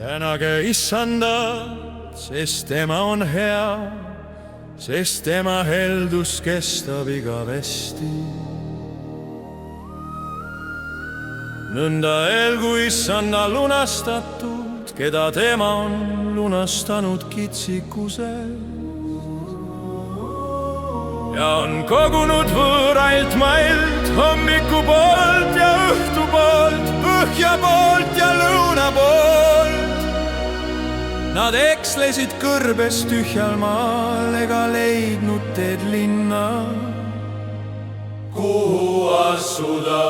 tänage issandat, sest tema on hea, sest tema heldus kestab igavesti. Nõnda elgu issanda lunastatud, keda tema on lunastanud kitsikuse. Ja on kogunud võõrailt mailt, hommikupoolt ja õhtupoolt, põhjapoolt ja lõunapoolt. Nad ekslesid kõrbes tühjal maal ega leidnud teed linna, kuhu asuda.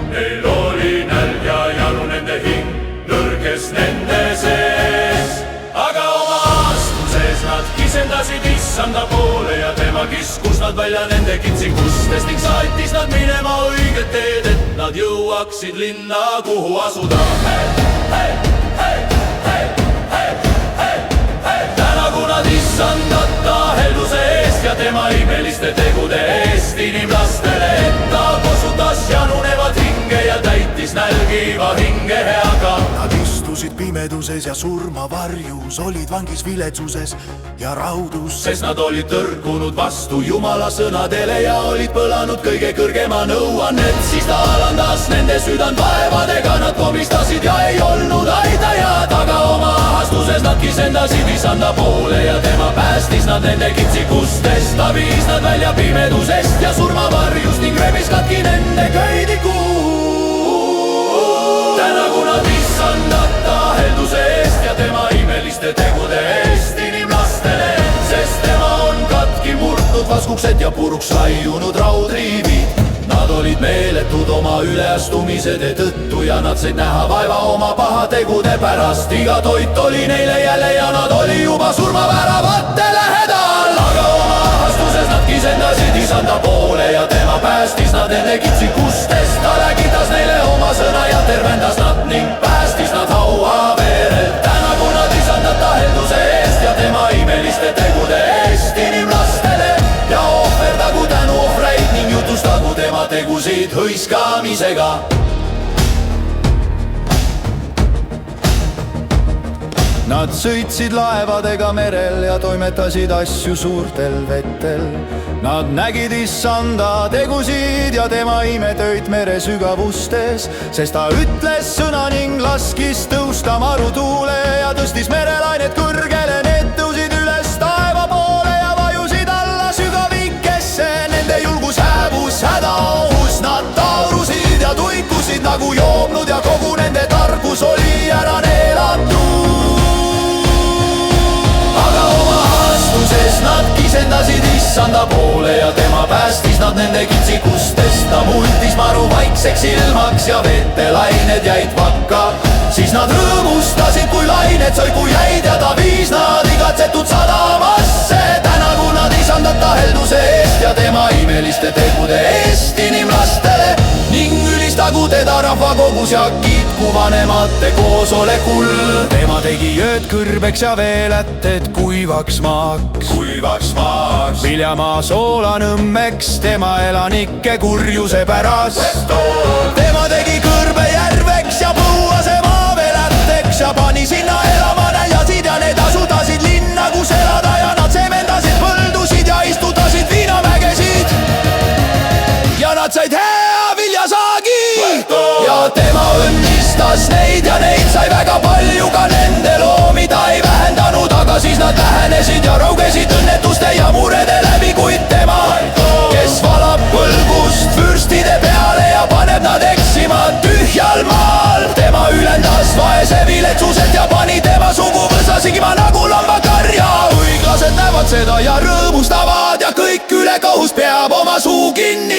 Neil oli nälg ja jalu nende hing nõrges nende sees, aga oma astuses nad kisendasid issanda poole ja tema kiskus nad välja nende kitsikustest ning saatis nad minema õiget teed, et nad jõuaksid linna, kuhu asuda. Tänagu nad issandata helduse eest ja tema imeliste tegude eest inimlastele, et ta kosutas janunevad hinge ja täitis nälgiva hinge heaga. Nad istusid pimeduses ja surmavarjus, olid vangis viletsuses ja raudus, sest nad olid tõrkunud vastu Jumala sõnadele ja olid põlanud kõige kõrgema nõuannet. Siis ta alandas nende südant vaevadega, nad komistasid ja ei olnud aidajad, aga oma astuses nad kisendasid issanda poole ja tema päästis nad nende kitsikustest. Ta viis nad välja pimedusest ja surmavarjust ning rebis katki nende köidiku. Tänagu nad issandata helduse eest ja tema imeliste tegude eest inimlastele, sest tema on katki murtud vaskuksed ja puruks raiunud raudriivid. Nad olid meeletud oma üleastumisede tõttu ja nad said näha vaeva oma pahategude pärast. Iga toit oli neile jälle ja nad oli juba surmavääravate lähedal, aga oma astuses nad kisendasid issanda poole ja tema päästis nad nende kitsikustest. Ta läkitas neile oma sõna ja tervendas nad ning päästis nad haua veerelt. Tänagu nad issandata helduse eest ja tema imeliste tegude eest inimlastele ja ohverdagu tänu ohvreid ning jutustagu tema tegusid hõiskamisega. nad sõitsid laevadega merel ja toimetasid asju suurtel vetel. Nad nägid issanda tegusid ja tema imetöid mere sügavustes, sest ta ütles sõna ning laskis tõusta marutuule ja tõstis merelained kõrgele. Need tõusid üles taeva poole ja vajusid alla sügavikesse. Nende julgus hääbus hädaohus, nad taurusid ja tuikusid nagu joobnud ja kogu nende tarkus oli ära neelatud. Aga oma haastuses nad kisendasid issanda poole ja tema päästis nad nende kitsikustest. Ta muutis maru vaikseks ilmaks ja veetelained jäid vakka. Siis nad rõõmustasid, kui lained sõigu jäid ja ta viis nad igatsetud sadamasse. Tänagu nad issandata helduse eest ja tema imeliste tegude eest inimlastele ning ülistagu teda rahvakogus ja kiitku vanemate koosolekul. Tema tegi jõed kõrbeks ja veelätted kuivaks maaks, viljamaa soolanõmmeks tema elanike kurjuse pärast. Tema tegi kõrbe järveks ja põuase maaveelätteks ja pani sinna elama näljasid ja need asutasid linna, kus elada ja nad semendasid põldusid ja istutasid viinamägesid ja nad said hea viljasaagi. Ja tema õnnistas neid ja neid sai väga palju, ka nende loomi ta ei vähendanud, aga siis nad lähenesid ja raugesid õnnetuste ja murede läbi, kuid tema, kes valab põlgust vürstide peale ja paneb nad eksima tühjal maal, tema ülendas vaese viletsuselt ja pani tema suguvõsa sigima nagu lambakarja. Õiglased näevad seda ja rõõmustavad ja kõik ülekohus peab oma suu kinni.